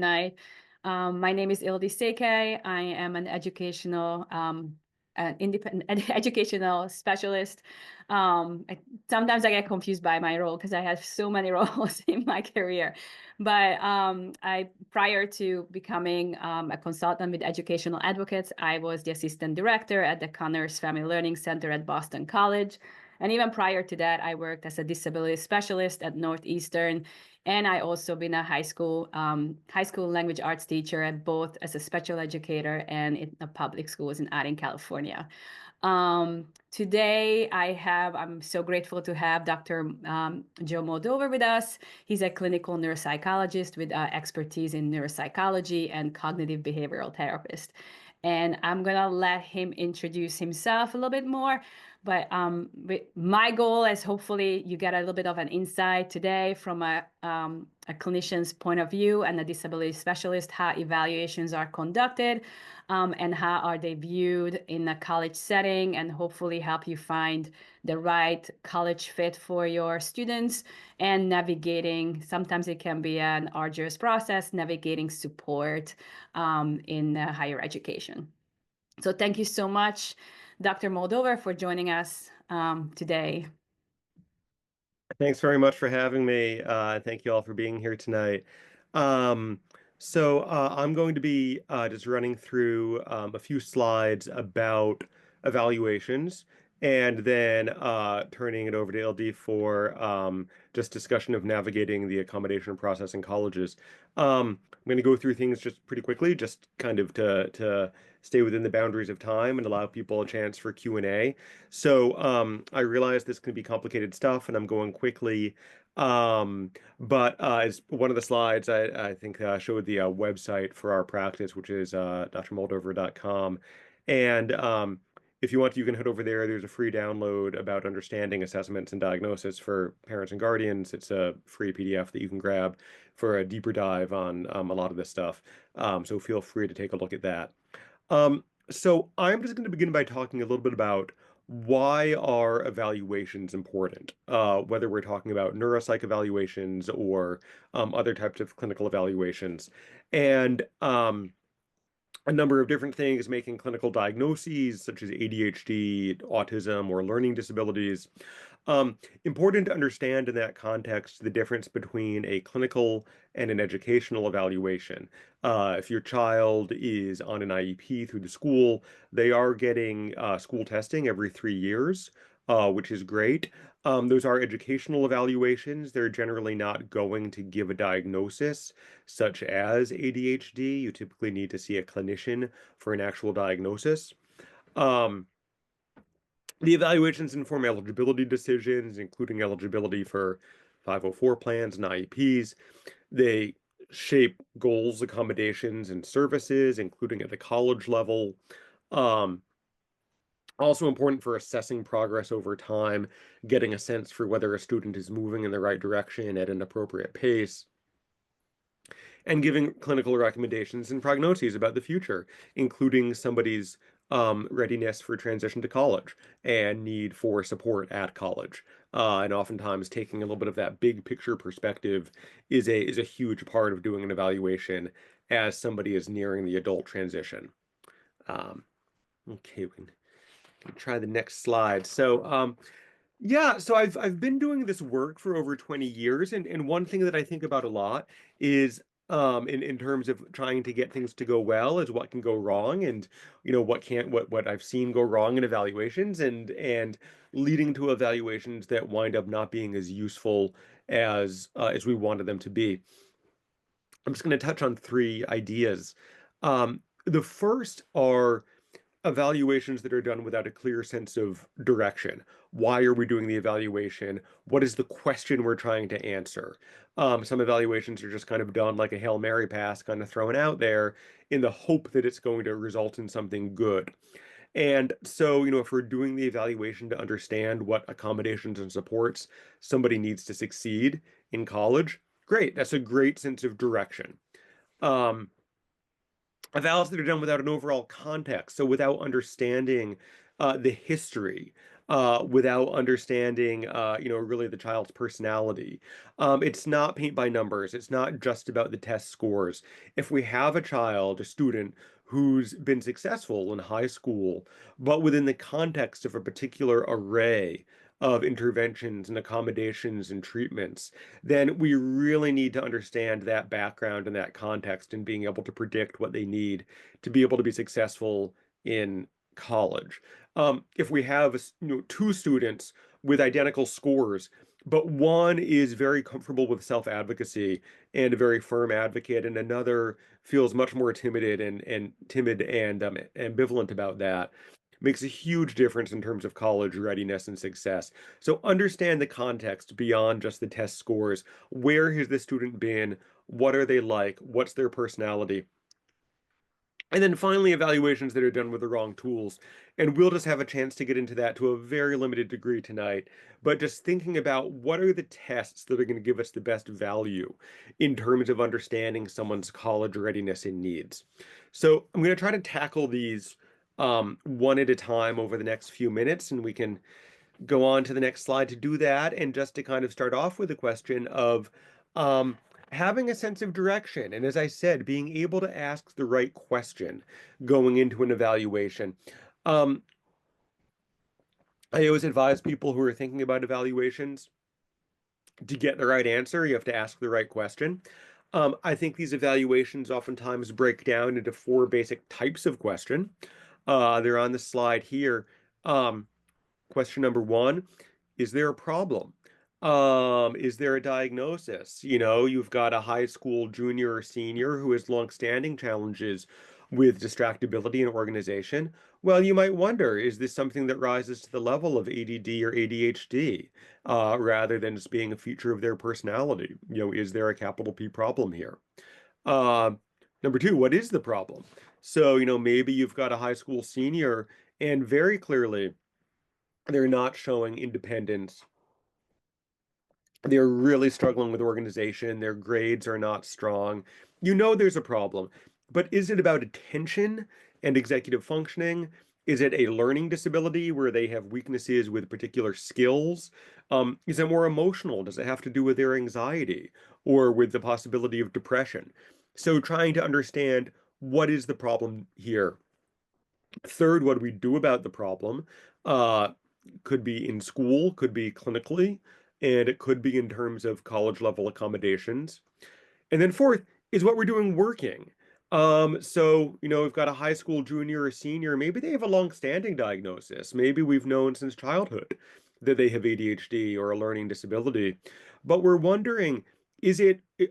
night. My name is Ildi Seke. I am an independent educational specialist. Sometimes I get confused by my role because I have so many roles in my career. But prior to becoming a consultant with educational advocates, I was the assistant director at the Connors Family Learning Center at Boston College. And even prior to that, I worked as a disability specialist at Northeastern, and I also been a high school language arts teacher at both as a special educator and in a public schools in Adding, California. Today I'm so grateful to have Dr. Joe Moldover with us. He's a clinical neuropsychologist with expertise in neuropsychology and cognitive behavioral therapist. And I'm gonna let him introduce himself a little bit more. But my goal is hopefully you get a little bit of an insight today from a clinician's point of view and a disability specialist, how evaluations are conducted, and how are they viewed in a college setting, and hopefully help you find the right college fit for your students and navigating. Sometimes it can be an arduous process, navigating support in higher education. So thank you so much, Dr. Moldover, for joining us today. Thanks very much for having me. Thank you all for being here tonight. Um, I'm going to be just running through a few slides about evaluations and then turning it over to LD for just discussion of navigating the accommodation process in colleges. I'm going to go through things just pretty quickly, just kind of to stay within the boundaries of time and allow people a chance for Q&A. I realize this can be complicated stuff, and I'm going quickly. But As one of the slides I think showed the website for our practice, which is drmoldover.com. And If you want to, you can head over there. There's a free download about understanding assessments and diagnosis for parents and guardians. It's a free PDF that you can grab for a deeper dive on a lot of this stuff. So feel free to take a look at that. I'm just going to begin by talking a little bit about why are evaluations important, whether we're talking about neuropsych evaluations or other types of clinical evaluations. And A number of different things making clinical diagnoses such as ADHD, autism, or learning disabilities. Important to understand in that context the difference between a clinical and an educational evaluation. If your child is on an IEP through the school, they are getting school testing every 3 years, which is great. Those are educational evaluations. They're generally not going to give a diagnosis such as ADHD. You typically need to see a clinician for an actual diagnosis. Um, the evaluations inform eligibility decisions, including eligibility for 504 plans and IEPs. They shape goals, accommodations, and services, including at the college level. Um, Also important for assessing progress over time, getting a sense for whether a student is moving in the right direction at an appropriate pace, and giving clinical recommendations and prognoses about the future, including somebody's readiness for transition to college and need for support at college. And oftentimes, taking a little bit of that big picture perspective is a huge part of doing an evaluation as somebody is nearing the adult transition. Um, okay, we can try the next slide. I've been doing this work for over 20 years, and one thing that I think about a lot is in terms of trying to get things to go well is what can go wrong, and what I've seen go wrong in evaluations, and leading to evaluations that wind up not being as useful as we wanted them to be. I'm just going to touch on three ideas. The first are evaluations that are done without a clear sense of direction. Why are we doing the evaluation? What is the question we're trying to answer? Some evaluations are just kind of done like a Hail Mary pass, kind of thrown out there in the hope that it's going to result in something good. If we're doing the evaluation to understand what accommodations and supports somebody needs to succeed in college, great. That's a great sense of direction. Um, Evals that are done without an overall context, so without understanding the history without understanding, really the child's personality. It's not paint by numbers. It's not just about the test scores. If we have a child, a student, who's been successful in high school, but within the context of a particular array of interventions and accommodations and treatments, then we really need to understand that background and that context and being able to predict what they need to be able to be successful in college. If we have two students with identical scores, but one is very comfortable with self-advocacy and a very firm advocate, and another feels much more timid and ambivalent about that, makes a huge difference in terms of college readiness and success. So understand the context beyond just the test scores. Where has the student been? What are they like? What's their personality? And then finally, evaluations that are done with the wrong tools. And we'll just have a chance to get into that to a very limited degree tonight. But just thinking about what are the tests that are going to give us the best value in terms of understanding someone's college readiness and needs. So I'm going to try to tackle these one at a time over the next few minutes, and we can go on to the next slide to do that. And just to kind of start off with a question of um, having a sense of direction. And as I said, being able to ask the right question going into an evaluation. Um, I always advise people who are thinking about evaluations to get the right answer, you have to ask the right question. I think these evaluations oftentimes break down into four basic types of question. They're on the slide here. Um, Question number one, is there a problem? Is there a diagnosis? You've got a high school junior or senior who has longstanding challenges with distractibility and organization. Well, you might wonder, is this something that rises to the level of ADD or ADHD, rather than just being a feature of their personality? Is there a capital P problem here? Uh, Number two, what is the problem? So, maybe you've got a high school senior and very clearly they're not showing independence. They're really struggling with organization. Their grades are not strong. There's a problem. But is it about attention and executive functioning? Is it a learning disability where they have weaknesses with particular skills? Is it more emotional? Does it have to do with their anxiety or with the possibility of depression? So trying to understand what is the problem here. Third, what do we do about the problem? Uh, could be in school, could be clinically, and it could be in terms of college level accommodations. And then fourth is what we're doing working. So, we've got a high school junior or senior, maybe they have a long-standing diagnosis. Maybe we've known since childhood that they have ADHD or a learning disability. But we're wondering,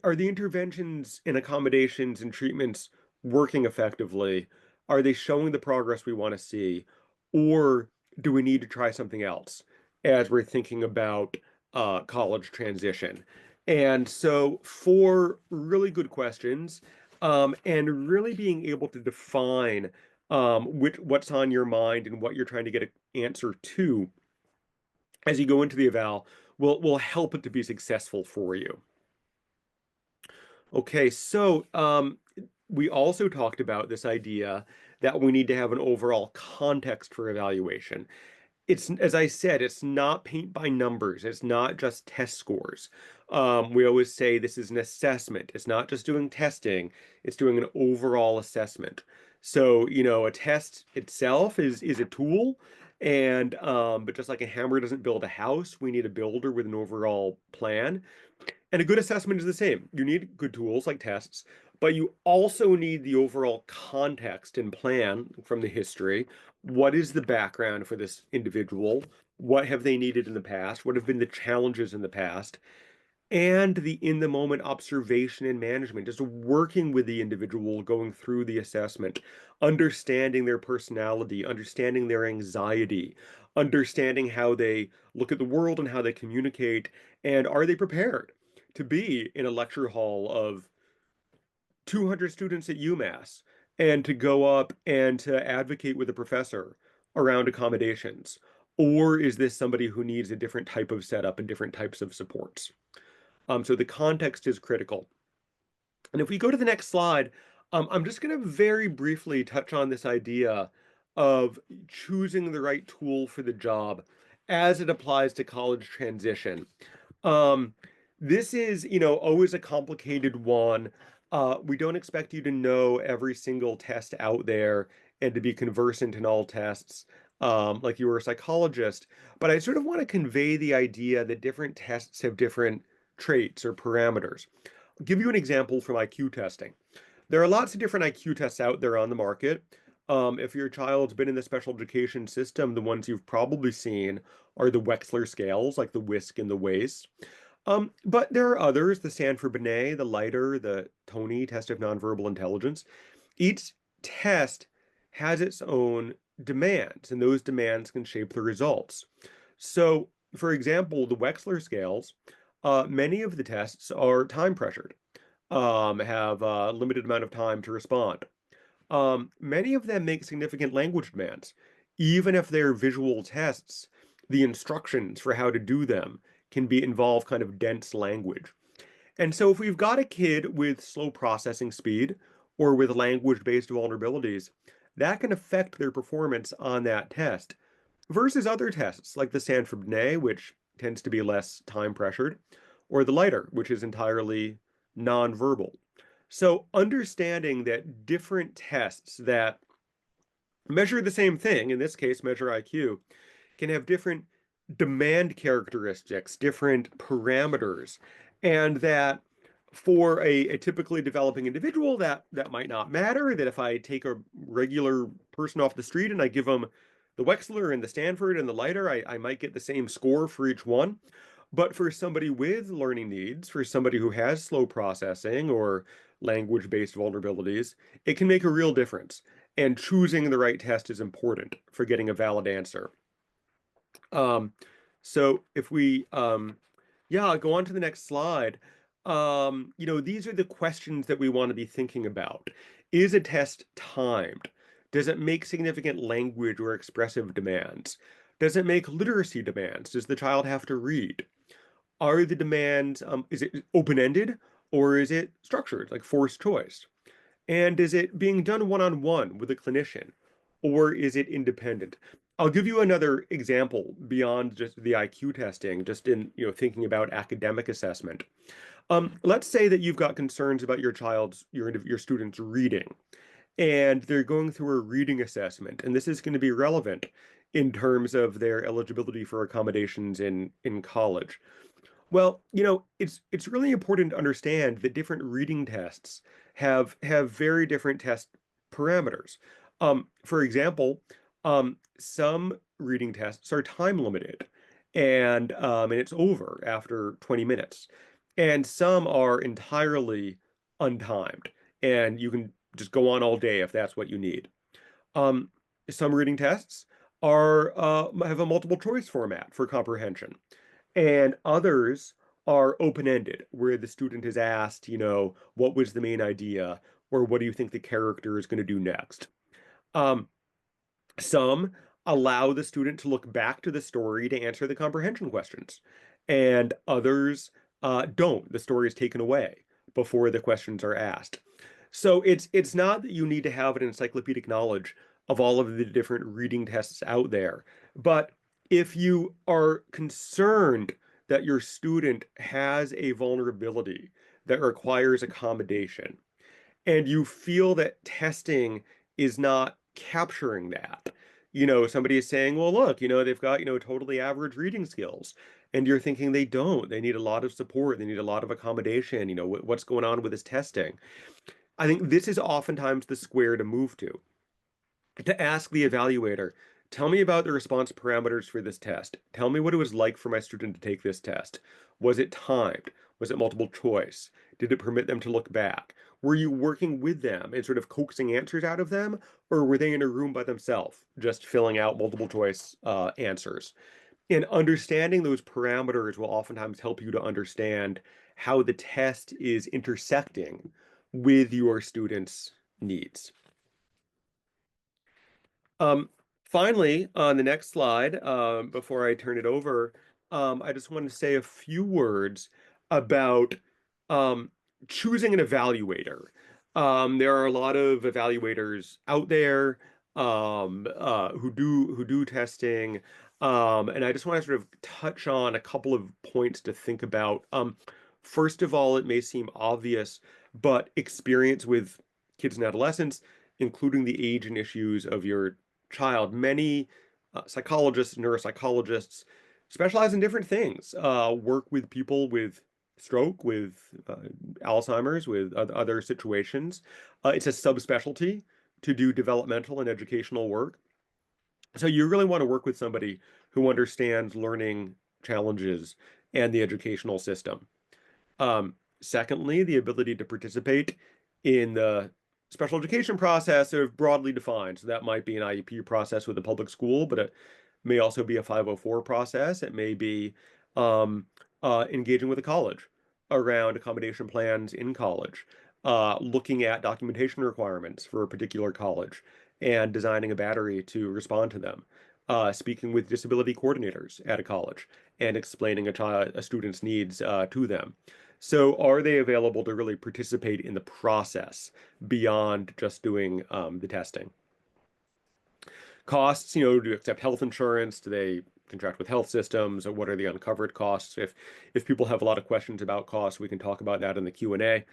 are the interventions and accommodations and treatments working effectively? Are they showing the progress we want to see? Or do we need to try something else as we're thinking about college transition? And so, four really good questions, and really being able to define what's on your mind and what you're trying to get an answer to as you go into the eval will help it to be successful for you. Okay, so we also talked about this idea that we need to have an overall context for evaluation. It's, as I said, it's not paint by numbers. It's not just test scores. We always say this is an assessment. It's not just doing testing, it's doing an overall assessment. So, a test itself is a tool, and but just like a hammer doesn't build a house, we need a builder with an overall plan. And a good assessment is the same. You need good tools like tests, but you also need the overall context and plan from the history. What is the background for this individual? What have they needed in the past? What have been the challenges in the past? And the in the moment observation and management, just working with the individual, going through the assessment, understanding their personality, understanding their anxiety, understanding how they look at the world and how they communicate, and are they prepared to be in a lecture hall of 200 students at UMass and to go up and to advocate with a professor around accommodations? Or is this somebody who needs a different type of setup and different types of supports? So the context is critical. And if we go to the next slide, I'm just going to very briefly touch on this idea of choosing the right tool for the job as it applies to college transition. Um, this is, always a complicated one. We don't expect you to know every single test out there and to be conversant in all tests, like you were a psychologist. But I sort of want to convey the idea that different tests have different traits or parameters. I'll give you an example from IQ testing. There are lots of different IQ tests out there on the market. If your child's been in the special education system, the ones you've probably seen are the Wechsler scales, like the WISC and the WAIS. But there are others, the Sanford-Binet, the Leiter, the Tony test of nonverbal intelligence. Each test has its own demands, and those demands can shape the results. So, for example, the Wechsler scales, many of the tests are time pressured, have a limited amount of time to respond. Many of them make significant language demands. Even if they're visual tests, the instructions for how to do them can be involve kind of dense language. And so if we've got a kid with slow processing speed or with language-based vulnerabilities, that can affect their performance on that test versus other tests like the Sanford-Binet, which tends to be less time pressured, or the Leiter, which is entirely nonverbal. So understanding that different tests that measure the same thing, in this case, measure IQ, can have different demand characteristics, different parameters, and that for a typically developing individual, that might not matter. That if I take a regular person off the street and I give them the Wechsler and the Stanford and the Leiter, I might get the same score for each one. But for somebody with learning needs, for somebody who has slow processing or language-based vulnerabilities, it can make a real difference. And choosing the right test is important for getting a valid answer. Um, so if we, yeah, go on to the next slide. These are the questions that we want to be thinking about. Is a test timed? Does it make significant language or expressive demands? Does it make literacy demands? Does the child have to read? Are the demands, is it open-ended or is it structured, like forced choice? And is it being done one-on-one with a clinician, or is it independent? I'll give you another example beyond just the IQ testing, just in, thinking about academic assessment. Let's say that you've got concerns about your students reading, and they're going through a reading assessment, and this is going to be relevant in terms of their eligibility for accommodations in college. Well, it's really important to understand that different reading tests have very different test parameters. For example, some reading tests are time limited, and it's over after 20 minutes, and some are entirely untimed, and you can just go on all day if that's what you need. Um, some reading tests are have a multiple choice format for comprehension and others are open-ended, where the student is asked, what was the main idea, or what do you think the character is going to do next? Um, some allow the student to look back to the story to answer the comprehension questions, and others don't. The story is taken away before the questions are asked. So it's not that you need to have an encyclopedic knowledge of all of the different reading tests out there, but if you are concerned that your student has a vulnerability that requires accommodation, and you feel that testing is not capturing that. Somebody is saying, well, look, they've got, totally average reading skills. And you're thinking they don't. They need a lot of support. They need a lot of accommodation. What's going on with this testing? I think this is oftentimes the square to move to ask the evaluator, tell me about the response parameters for this test. Tell me what it was like for my student to take this test. Was it timed? Was it multiple choice? Did it permit them to look back? Were you working with them and sort of coaxing answers out of them, or were they in a room by themselves, just filling out multiple choice answers? And understanding those parameters will oftentimes help you to understand how the test is intersecting with your students' needs. Um, Finally, on the next slide, before I turn it over, I just want to say a few words about um, choosing an evaluator. There are a lot of evaluators out there who do testing. And I just want to sort of touch on a couple of points to think about. First of all, it may seem obvious, but experience with kids and adolescents, including the age and issues of your child, many psychologists, neuropsychologists specialize in different things, work with people with stroke, with Alzheimer's, with other situations. It's a subspecialty to do developmental and educational work. So you really want to work with somebody who understands learning challenges and the educational system. Secondly, the ability to participate in the special education process are broadly defined. So that might be an IEP process with a public school, but it may also be a 504 process. It may be um, engaging with a college around accommodation plans in college, looking at documentation requirements for a particular college and designing a battery to respond to them, speaking with disability coordinators at a college and explaining a student's needs to them. So are they available to really participate in the process beyond just doing the testing? Costs, do you accept health insurance? Do they contract with health systems? Or what are the uncovered costs? If people have a lot of questions about costs, we can talk about that in the Q&A.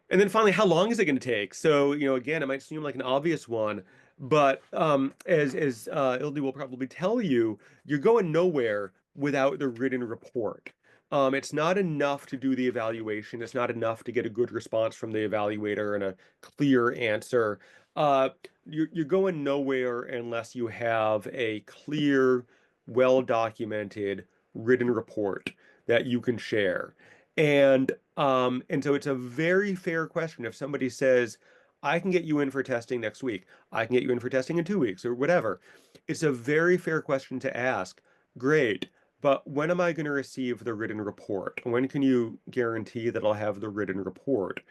And then finally, how long is it going to take? So, again, it might seem like an obvious one, but as Ildi will probably tell you, you're going nowhere without the written report. It's not enough to do the evaluation. It's not enough to get a good response from the evaluator and a clear answer. Uh, you're going nowhere unless you have a clear, well-documented written report that you can share. And so it's a very fair question if somebody says, I can get you in for testing next week. I can get you in for testing in 2 weeks or whatever. It's a very fair question to ask. Great. But when am I going to receive the written report? When can you guarantee that I'll have the written report?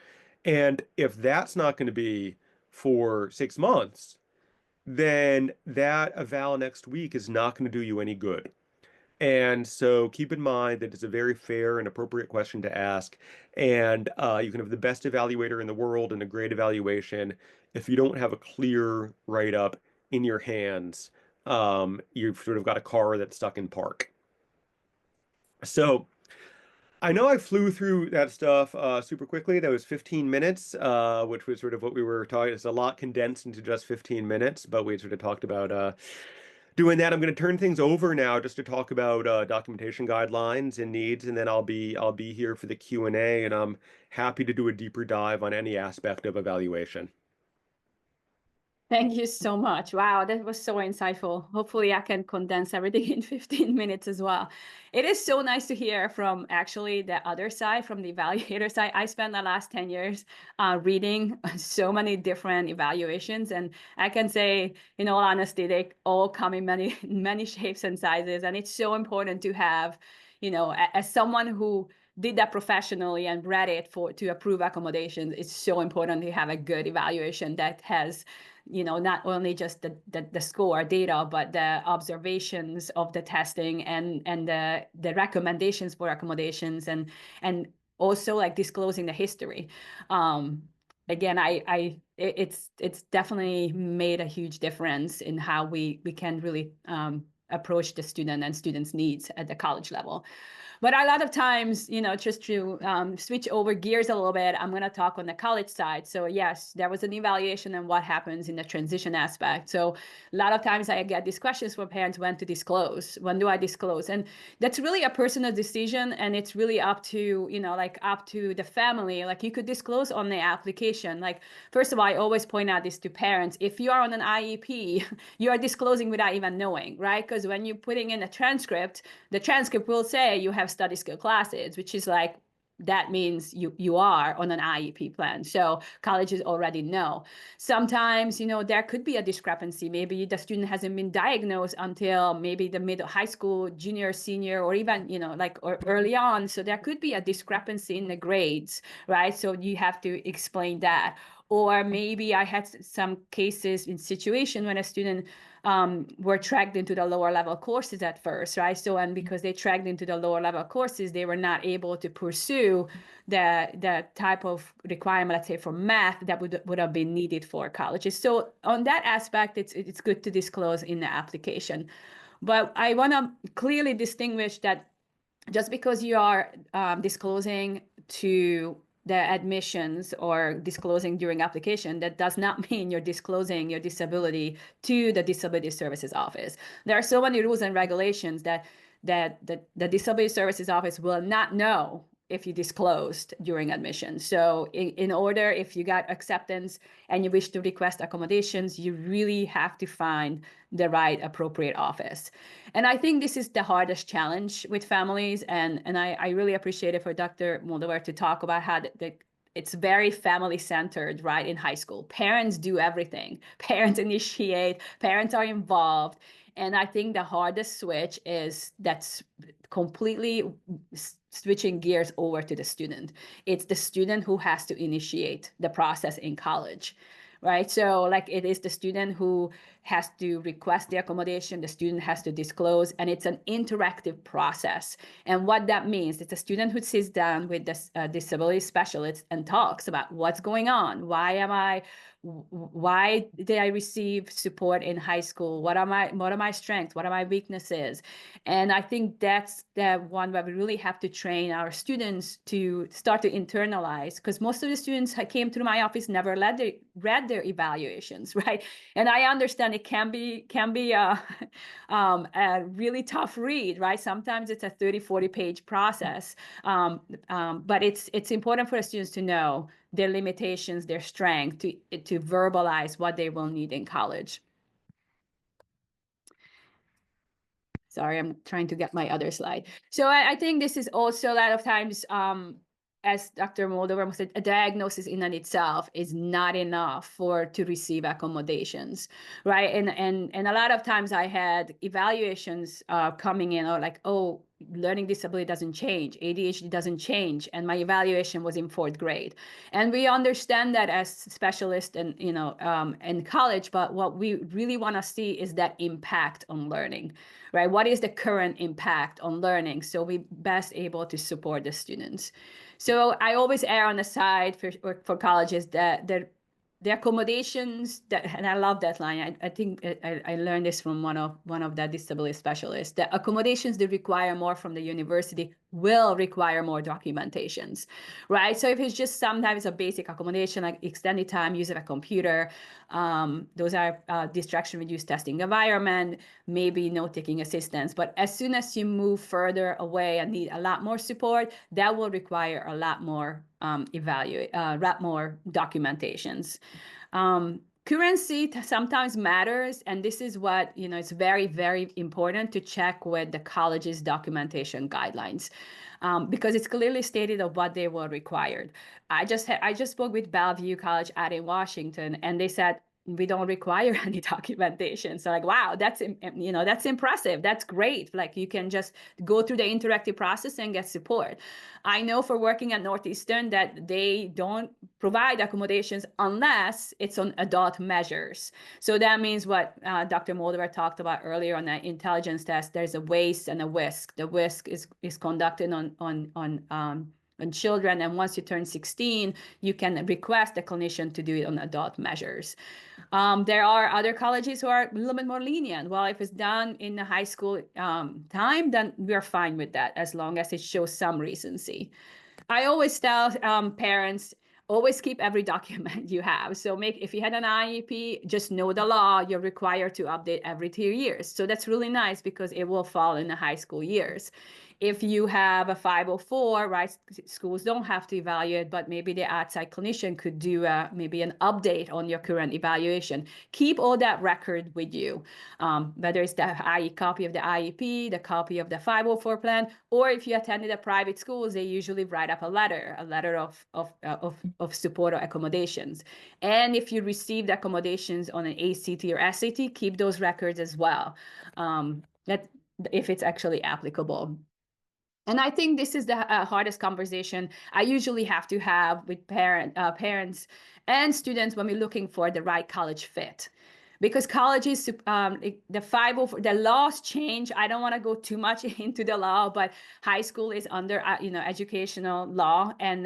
And if that's not going to be for 6 months, then that eval next week is not going to do you any good. And so keep in mind that it's a very fair and appropriate question to ask. And you can have the best evaluator in the world and a great evaluation. If you don't have a clear write-up in your hands, you've sort of got a car that's stuck in park. So I know I flew through that stuff super quickly. That was 15 minutes, which was sort of what we were talking. It's a lot condensed into just 15 minutes, but we sort of talked about doing that. I'm going to turn things over now just to talk about documentation guidelines and needs, and then I'll be here for the Q&A, and I'm happy to do a deeper dive on any aspect of evaluation. Thank you so much. Wow, that was so insightful. Hopefully, I can condense everything in 15 minutes as well. It is so nice to hear from actually the other side, from the evaluator side. I spent the last 10 years reading so many different evaluations, and I can say, in all honesty, they all come in many, many shapes and sizes. And it's so important to have, as someone who did that professionally and read it to approve accommodations, it's so important to have a good evaluation that has not only just the score data, but the observations of the testing and the recommendations for accommodations and also like disclosing the history. Again, it's definitely made a huge difference in how we can really approach the student and students' needs at the college level. But a lot of times, just to switch over gears a little bit, I'm going to talk on the college side. So yes, there was an evaluation and what happens in the transition aspect. So a lot of times I get these questions from parents, when to disclose, when do I disclose? And that's really a personal decision. And it's really up to, up to the family. Like you could disclose on the application. Like, first of all, I always point out this to parents. If you are on an IEP, you are disclosing without even knowing, right? Because when you're putting in a transcript, the transcript will say you have study skill classes, which is like, that means you are on an IEP plan. So colleges already know. Sometimes, there could be a discrepancy. Maybe the student hasn't been diagnosed until maybe the middle high school, junior, senior, or even, or early on. So there could be a discrepancy in the grades, right? So you have to explain that. Or maybe I had some cases in situation when a student were tracked into the lower level courses at first, right? So, and because they tracked into the lower level courses, they were not able to pursue the type of requirement, let's say for math, that would have been needed for colleges. So on that aspect, it's good to disclose in the application. But I want to clearly distinguish that just because you are disclosing to the admissions or disclosing during application, that does not mean you're disclosing your disability to the Disability Services Office. There are so many rules and regulations that the Disability Services Office will not know if you disclosed during admission. So in order, if you got acceptance and you wish to request accommodations, you really have to find the right appropriate office. And I think this is the hardest challenge with families. And I really appreciate it for Dr. Moldover to talk about how it's very family centered, right? In high school, parents do everything. Parents initiate, parents are involved. And I think the hardest switch is that's completely switching gears over to the student. It's the student who has to initiate the process in college, right? So like it is the student who has to request the accommodation, the student has to disclose, and it's an interactive process. And what that means, it's a student who sits down with the disability specialist and talks about what's going on. Why did I receive support in high school? What are my strengths? What are my weaknesses? And I think that's the one where we really have to train our students to start to internalize, because most of the students who came through my office never read their evaluations, right? And I understand it can be a really tough read, right? Sometimes it's a 30-40 page process, but it's important for the students to know their limitations, their strength, to verbalize what they will need in college. Sorry, I'm trying to get my other slide. So I think this is also a lot of times, as Dr. Moldover said, a diagnosis in and itself is not enough to receive accommodations, right? And a lot of times I had evaluations coming in, or like, oh, learning disability doesn't change, ADHD doesn't change, and my evaluation was in 4th grade. And we understand that as specialists and in college, but what we really want to see is that impact on learning, right? What is the current impact on learning, so we best able to support the students. So I always err on the side for colleges that the accommodations and I love that line. I think I learned this from one of the disability specialists. The accommodations that require more from the university will require more documentations, right? So if it's just sometimes a basic accommodation like extended time, use of a computer, those are distraction reduced testing environment, maybe note-taking assistance. But as soon as you move further away and need a lot more support, that will require a lot more more documentations. Currency sometimes matters, and this is what, it's very, very important to check with the college's documentation guidelines, because it's clearly stated of what they were required. I just spoke with Bellevue College out in Washington, and they said, we don't require any documentation. So like, wow, that's impressive. That's great. Like you can just go through the interactive process and get support. I know for working at Northeastern that they don't provide accommodations unless it's on adult measures. So that means what Dr. Moldover talked about earlier on the intelligence test, there's a WAIS and a WISC. The WISC is conducted on children, and once you turn 16, you can request a clinician to do it on adult measures. There are other colleges who are a little bit more lenient. Well, if it's done in the high school time, then we're fine with that as long as it shows some recency. I always tell parents, always keep every document you have. So if you had an IEP, just know the law, you're required to update every 2 years. So that's really nice because it will fall in the high school years. If you have a 504, right, schools don't have to evaluate, but maybe the outside clinician could do maybe an update on your current evaluation. Keep all that record with you, whether it's the copy of the IEP, the copy of the 504 plan, or if you attended a private schools, they usually write up a letter of support or accommodations. And if you received accommodations on an ACT or SAT, keep those records as well, that if it's actually applicable. And I think this is the hardest conversation I usually have to have with parents and students when we're looking for the right college fit. because colleges, the 504, the laws change. I don't want to go too much into the law, but high school is under, educational law. And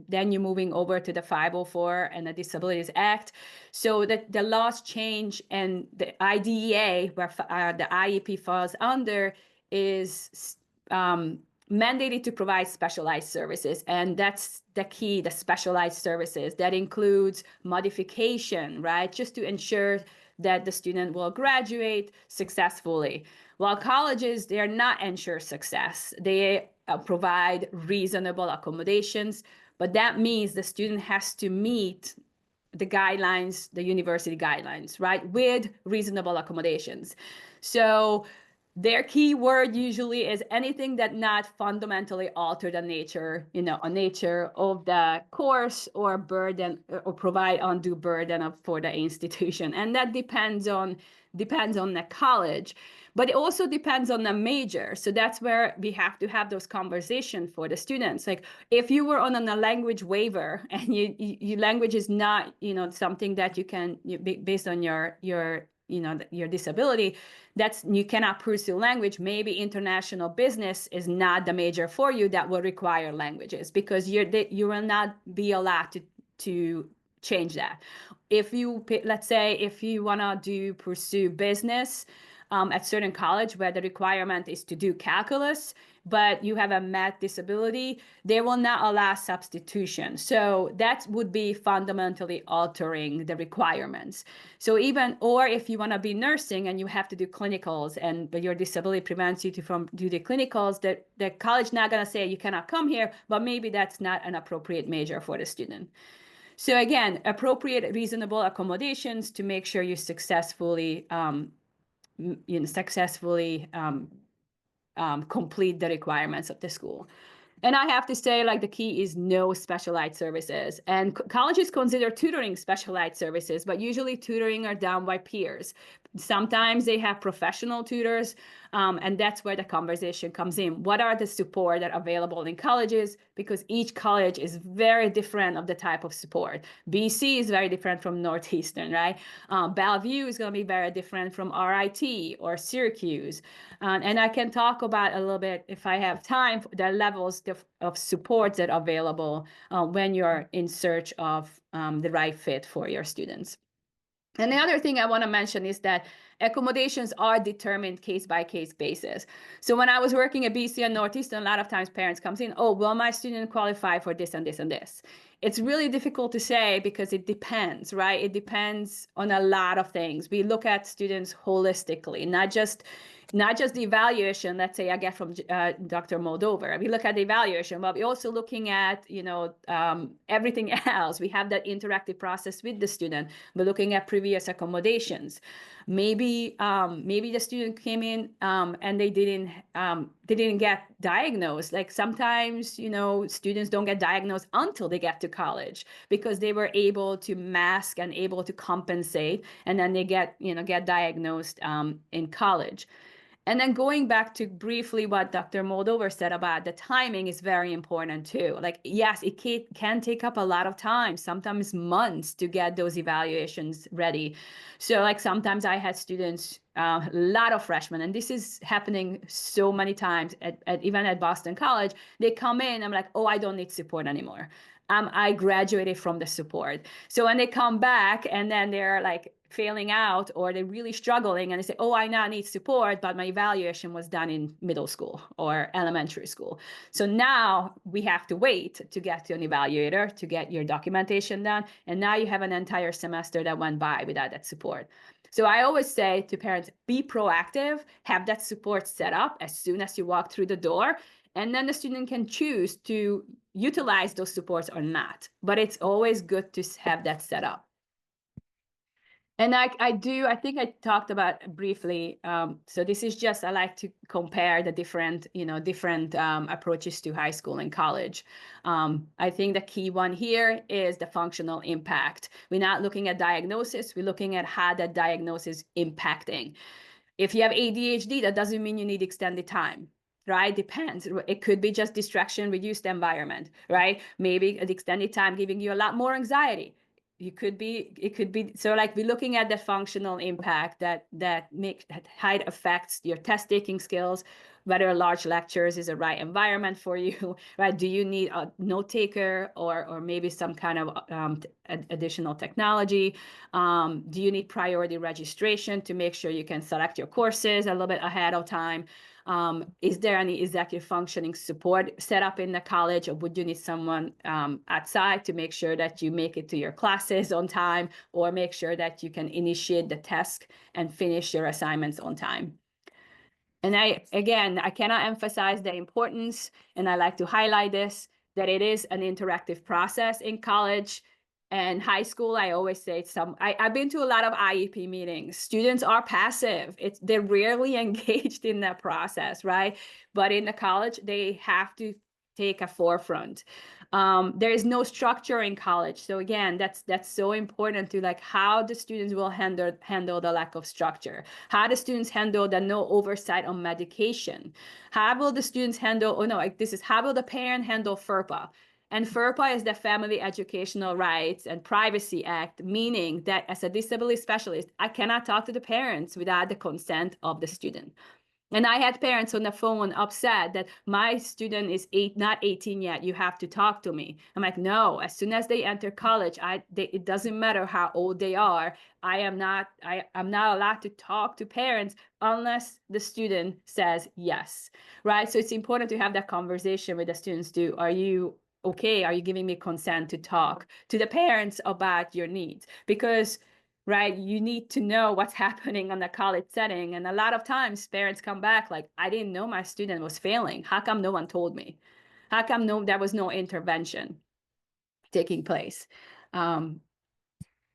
then you're moving over to the 504 and the Disabilities Act. So that the laws change, and the IDEA, where the IEP falls under, is mandated to provide specialized services. And that's the key, the specialized services. That includes modification, right? Just to ensure that the student will graduate successfully. While colleges, they are not ensure success. They provide reasonable accommodations, but that means the student has to meet the guidelines, the university guidelines, right, with reasonable accommodations. So their key word usually is anything that not fundamentally alter the nature, a nature of the course, or burden, or provide undue burden for the institution. And that depends on the college, but it also depends on the major. So that's where we have to have those conversations for the students. Like, if you were on a language waiver, and your language is not, something that you can, based on your disability, you cannot pursue language. Maybe international business is not the major for you that will require languages, because you will not be allowed to change that. If you, let's say, if you want to pursue business at certain college where the requirement is to do calculus, but you have a math disability, they will not allow substitution. So that would be fundamentally altering the requirements. So or if you want to be nursing and you have to do clinicals, but your disability prevents you from do the clinicals, the college not going to say you cannot come here, but maybe that's not an appropriate major for the student. So again, appropriate, reasonable accommodations to make sure you successfully complete the requirements of the school. And I have to say, like, the key is no specialized services. And colleges consider tutoring specialized services, but usually tutoring are done by peers. Sometimes they have professional tutors, and that's where the conversation comes in. What are the support that are available in colleges? Because each college is very different of the type of support. BC is very different from Northeastern, right? Bellevue is going to be very different from RIT or Syracuse. And I can talk about a little bit, if I have time, the levels of support that are available when you're in search of the right fit for your students. And the other thing I want to mention is that accommodations are determined case-by-case basis. So when I was working at BC and Northeastern, a lot of times parents comes in, oh, will my student qualify for this and this and this? It's really difficult to say, because it depends, right? It depends on a lot of things. We look at students holistically, not just the evaluation, let's say I get from Dr. Moldover. We look at the evaluation, but we're also looking at, everything else. We have that interactive process with the student. We're looking at previous accommodations. Maybe the student came in and they didn't get diagnosed. Like, sometimes, students don't get diagnosed until they get to college, because they were able to mask and able to compensate, and then they get diagnosed in college. And then going back to briefly what Dr. Moldover said about the timing is very important too. Like, yes, it can take up a lot of time, sometimes months, to get those evaluations ready. So like, sometimes I had students, a lot of freshmen, and this is happening so many times even at Boston College. They come in, I'm like, oh, I don't need support anymore. I graduated from the support. So when they come back and then they're like failing out, or they're really struggling, and they say, oh, I now need support, but my evaluation was done in middle school or elementary school. So now we have to wait to get to an evaluator to get your documentation done. And now you have an entire semester that went by without that support. So I always say to parents, be proactive, have that support set up as soon as you walk through the door. And then the student can choose to utilize those supports or not. But it's always good to have that set up. And I think I talked about briefly. So this is just, I like to compare the different approaches to high school and college. I think the key one here is the functional impact. We're not looking at diagnosis. We're looking at how that diagnosis is impacting. If you have ADHD, that doesn't mean you need extended time. Right? Depends. It could be just distraction, reduced environment, right? Maybe an extended time giving you a lot more anxiety. it could be so like we're looking at the functional impact that how it affects your test taking skills, whether large lectures is the right environment for you, right? Do you need a note taker or maybe some kind of additional technology? Do you need priority registration to make sure you can select your courses a little bit ahead of time? Is there any executive functioning support set up in the college, or would you need someone outside to make sure that you make it to your classes on time, or make sure that you can initiate the task and finish your assignments on time? And I cannot emphasize the importance, and I like to highlight this, that it is an interactive process in college and high school. I always say I've been to a lot of IEP meetings. Students are passive. They're rarely engaged in that process, right? But in the college, they have to take a forefront. There is no structure in college. So again, that's so important to like how the students will handle the lack of structure. How the students handle the no oversight on medication. How will the students handle, how will the parent handle FERPA? And FERPA is the Family Educational Rights and Privacy Act, meaning that as a disability specialist, I cannot talk to the parents without the consent of the student. And I had parents on the phone upset that my student is not 18 yet. You have to talk to me. I'm like, no, as soon as they enter college, it doesn't matter how old they are. I'm not allowed to talk to parents unless the student says yes, right? So it's important to have that conversation with the students too. Are you okay? Are you giving me consent to talk to the parents about your needs? Because right, you need to know what's happening on the college setting. And a lot of times parents come back like, I didn't know my student was failing. How come no one told me? How come there was no intervention taking place? And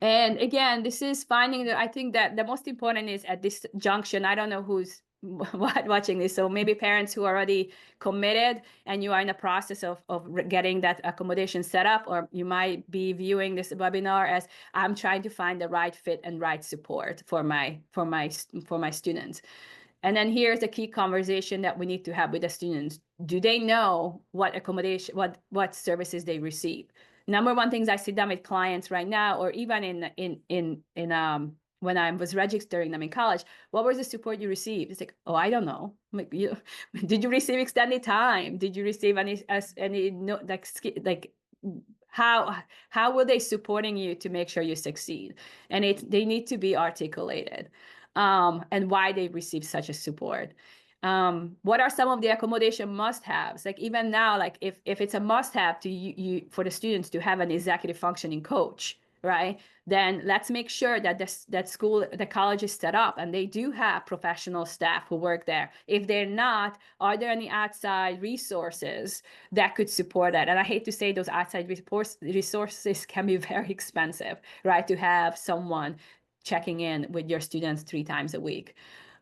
again, this is finding that I think that the most important is at this junction, I don't know who's watching this. So maybe parents who are already committed and you are in the process of getting that accommodation set up, or you might be viewing this webinar as I'm trying to find the right fit and right support for my students. And then here's the key conversation that we need to have with the students. Do they know what accommodation, what services they receive? Number one things I sit down with clients right now, or even when I was registering them in college, what was the support you received? It's like, oh, I don't know. Like, did you receive extended time? Did you receive any no, like how were they supporting you to make sure you succeed? And they need to be articulated, and why they receive such a support. What are some of the accommodation must-haves? Like even now, like if it's a must-have to you for the students to have an executive functioning coach, right? Then let's make sure that the college is set up and they do have professional staff who work there. If they're not, are there any outside resources that could support that? And I hate to say those outside resources can be very expensive, right? To have someone checking in with your students 3 times a week.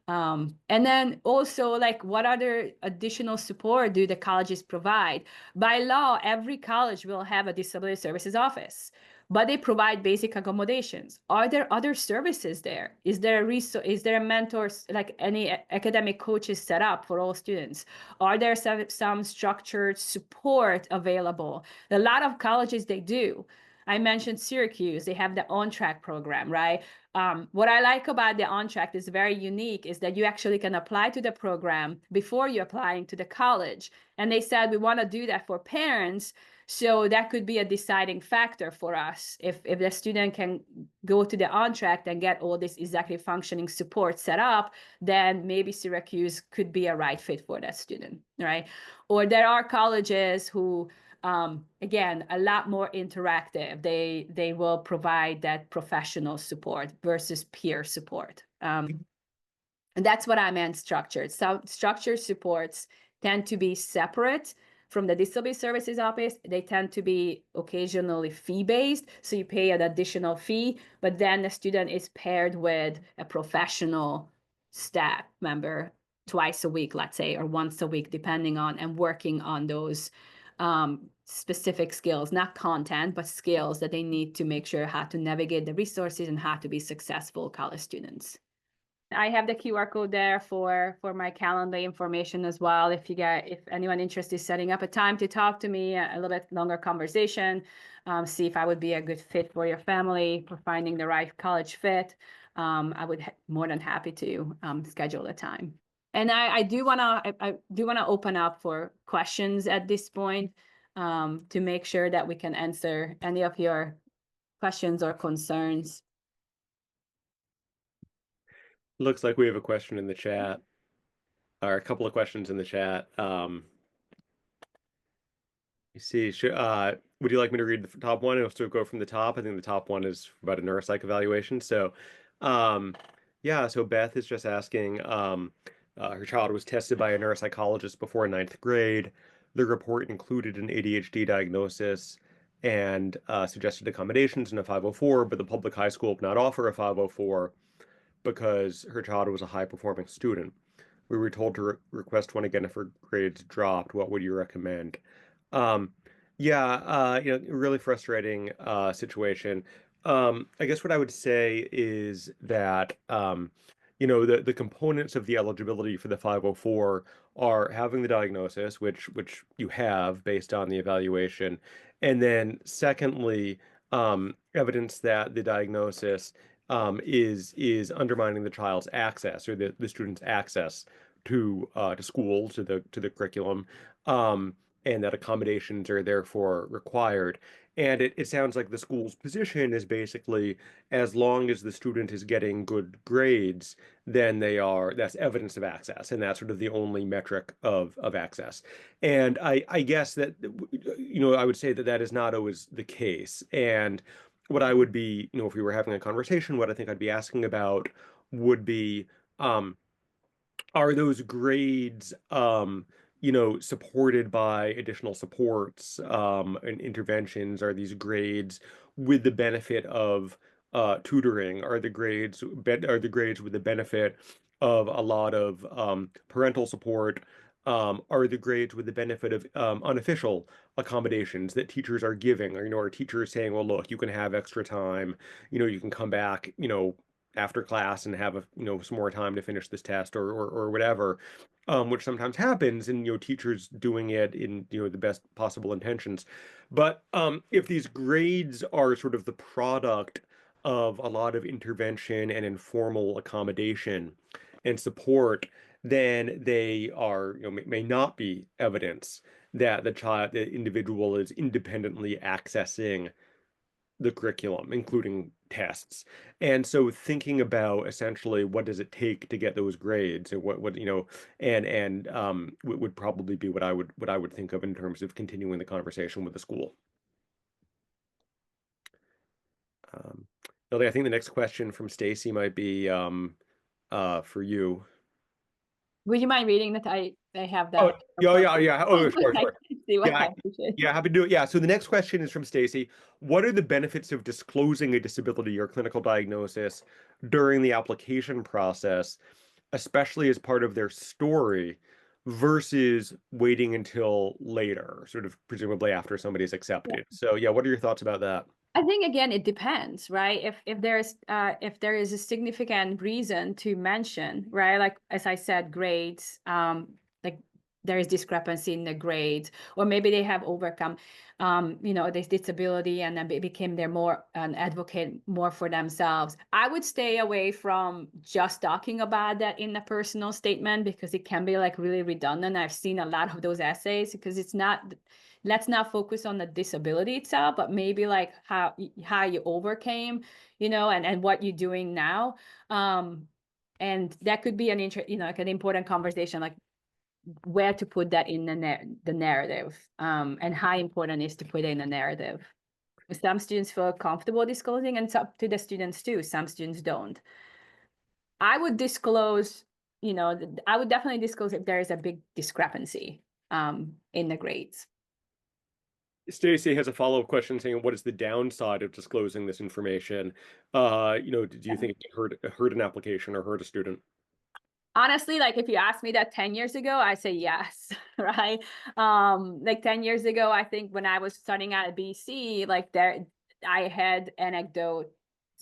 And then also, like, what other additional support do the colleges provide? By law, every college will have a disability services office, but they provide basic accommodations. Are there other services there? Is there a mentors, like any academic coaches set up for all students? Are there some structured support available? A lot of colleges, they do. I mentioned Syracuse, they have the on-track program, right? What I like about the on-track is very unique is that you actually can apply to the program before you're applying to the college. And they said, we want to do that for parents. So that could be a deciding factor for us. If the student can go to the on-track and get all this executive functioning support set up, then maybe Syracuse could be a right fit for that student, right? Or there are colleges who, again, a lot more interactive. They will provide that professional support versus peer support. And that's what I meant structured. So structured supports tend to be separate from the disability services office. They tend to be occasionally fee-based, so you pay an additional fee, but then the student is paired with a professional staff member twice a week, let's say, or once a week, depending on, and working on those specific skills, not content, but skills that they need to make sure how to navigate the resources and how to be successful college students. I have the QR code there for my calendar information as well. If anyone interested in setting up a time to talk to me, a little bit longer conversation, see if I would be a good fit for your family, for finding the right college fit, I would more than happy to schedule a time. And I do wanna open up for questions at this point, to make sure that we can answer any of your questions or concerns. Looks like we have a question in the chat, or a couple of questions in the chat. You see, would you like me to read the top one and also go from the top? I think the top one is about a neuropsych evaluation. So, um, yeah, so Beth is just asking, her child was tested by a neuropsychologist before ninth grade. The report included an ADHD diagnosis and suggested accommodations in a 504, but the public high school would not offer a 504 because her child was a high-performing student. We were told to request one again if her grades dropped. What would you recommend? Um, yeah, really frustrating situation. I guess what I would say is that the components of the eligibility for the 504 are having the diagnosis, which you have based on the evaluation, and then secondly, evidence that the diagnosis is undermining the child's access or the student's access to school, to the curriculum, and that accommodations are therefore required. And it sounds like the school's position is basically as long as the student is getting good grades, then that's evidence of access, and that's sort of the only metric of access. And I guess that I would say that that is not always the case. And what I would be, if we were having a conversation, what I think I'd be asking about would be, um, are those grades, supported by additional supports, and interventions? Are these grades with the benefit of tutoring? Are the grades with the benefit of a lot of parental support? Are the grades with the benefit of unofficial accommodations that teachers are giving? Or, are teachers saying, well, look, you can have extra time, you can come back, after class and have some more time to finish this test or whatever, which sometimes happens, and teachers doing it in the best possible intentions. But if these grades are sort of the product of a lot of intervention and informal accommodation and support, then they are may not be evidence that the individual is independently accessing the curriculum, including tests. And so thinking about essentially what does it take to get those grades, and what would probably be what I would think of in terms of continuing the conversation with the school. Um, Lily, I think the next question from Stacy might be for you. Would you mind reading that? I have Oh, that. yeah, yeah, yeah. Oh, sure, I sure. can see what Yeah, I appreciate. yeah, happy to do it. Yeah. So the next question is from Stacy. What are the benefits of disclosing a disability or clinical diagnosis during the application process, especially as part of their story, versus waiting until later, sort of presumably after somebody's accepted? So yeah, what are your thoughts about that? I think again, it depends, right? If there is a significant reason to mention, right? Like as I said, grades, like there is discrepancy in the grades, or maybe they have overcome, this disability and then became their more an advocate more for themselves. I would stay away from just talking about that in a personal statement because it can be like really redundant. I've seen a lot of those essays because it's not. Let's not focus on the disability itself, but maybe like how you overcame, and what you're doing now. And that could be like an important conversation, like where to put that in the narrative, and how important it is to put it in the narrative. Some students feel comfortable disclosing, and it's up to the students too. Some students don't. I would disclose, I would definitely disclose if there is a big discrepancy in the grades. Stacy has a follow-up question saying, what is the downside of disclosing this information? Do you think it could hurt an application or hurt a student? Honestly, like if you asked me that 10 years ago, I say yes, right? Like 10 years ago, I think when I was starting out at BC, like I had anecdotes